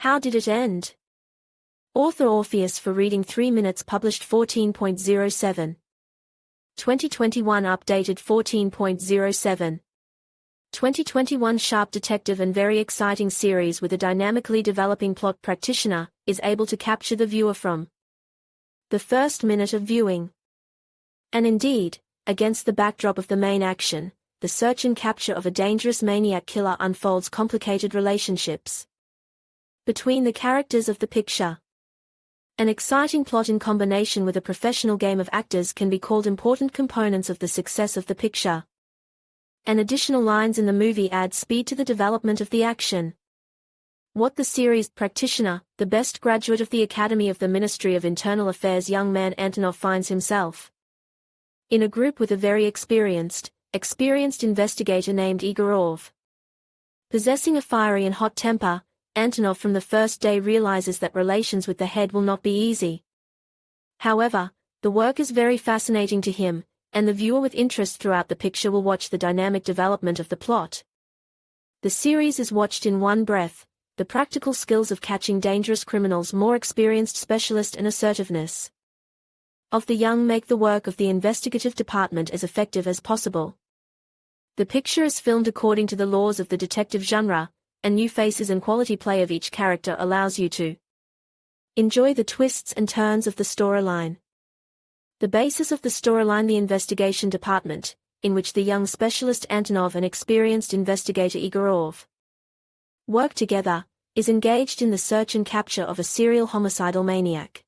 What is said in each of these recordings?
How did it end? Author Orpheus for Reading 3 Minutes published 14.07. 2021 updated 14.07. 2021 sharp detective and very exciting series with a dynamically developing plot. Practitioner is able to capture the viewer from the first minute of viewing. And indeed, against the backdrop of the main action, the search and capture of a dangerous maniac killer unfolds complicated relationships between the characters of the picture. An exciting plot in combination with a professional game of actors can be called important components of the success of the picture. And additional lines in the movie add speed to the development of the action. What the series Practitioner, the best graduate of the Academy of the Ministry of Internal Affairs young man Antonov finds himself in a group with a very experienced investigator named Igorov. Possessing a fiery and hot temper, Antonov from the first day realizes that relations with the head will not be easy. However, the work is very fascinating to him, and the viewer with interest throughout the picture will watch the dynamic development of the plot. The series is watched in one breath, the practical skills of catching dangerous criminals, more experienced specialist and assertiveness of the young make the work of the investigative department as effective as possible. The picture is filmed according to the laws of the detective genre, and new faces and quality play of each character allows you to enjoy the twists and turns of the storyline. The basis of the storyline: the investigation department, in which the young specialist Antonov and experienced investigator Igorov work together, is engaged in the search and capture of a serial homicidal maniac.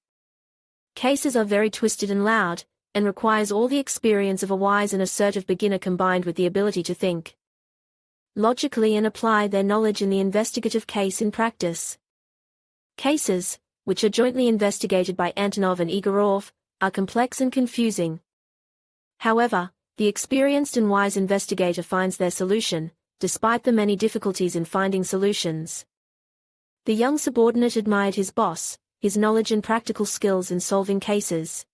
Cases are very twisted and loud, and requires all the experience of a wise and assertive beginner combined with the ability to think logically and apply their knowledge in the investigative case in practice. Cases, which are jointly investigated by Antonov and Igorov, are complex and confusing. However, the experienced and wise investigator finds their solution, despite the many difficulties in finding solutions. The young subordinate admired his boss, his knowledge and practical skills in solving cases.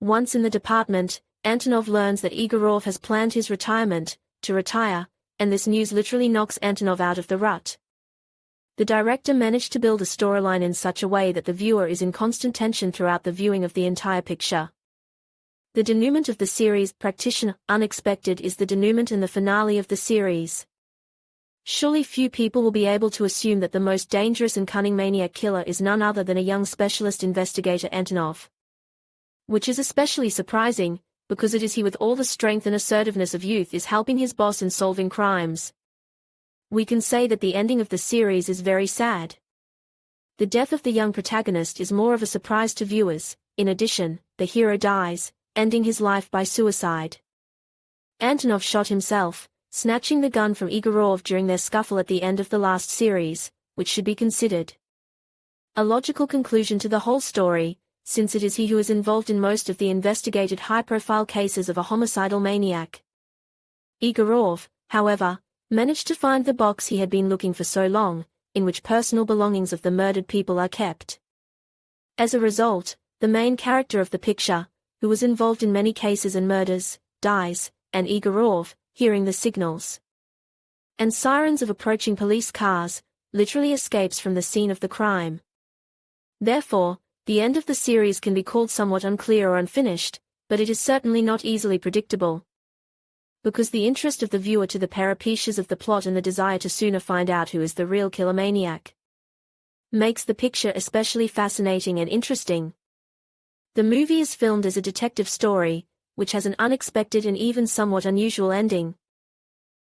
Once in the department, Antonov learns that Igorov has planned his retirement, to retire, and this news literally knocks Antonov out of the rut. The director managed to build a storyline in such a way that the viewer is in constant tension throughout the viewing of the entire picture. The denouement of the series Practitioner, unexpected, is the denouement and the finale of the series. Surely few people will be able to assume that the most dangerous and cunning maniac killer is none other than a young specialist investigator Antonov. Which is especially surprising, because it is he with all the strength and assertiveness of youth is helping his boss in solving crimes. We can say that the ending of the series is very sad. The death of the young protagonist is more of a surprise to viewers. In addition, the hero dies, ending his life by suicide. Antonov shot himself, snatching the gun from Igorov during their scuffle at the end of the last series, which should be considered a logical conclusion to the whole story, since it is he who is involved in most of the investigated high-profile cases of a homicidal maniac. Igorov, however, managed to find the box he had been looking for so long, in which personal belongings of the murdered people are kept. As a result, the main character of the picture, who was involved in many cases and murders, dies, and Igorov, hearing the signals and sirens of approaching police cars, literally escapes from the scene of the crime. Therefore, the end of the series can be called somewhat unclear or unfinished, but it is certainly not easily predictable. Because the interest of the viewer to the peripecias of the plot and the desire to sooner find out who is the real killer maniac makes the picture especially fascinating and interesting. The movie is filmed as a detective story, which has an unexpected and even somewhat unusual ending.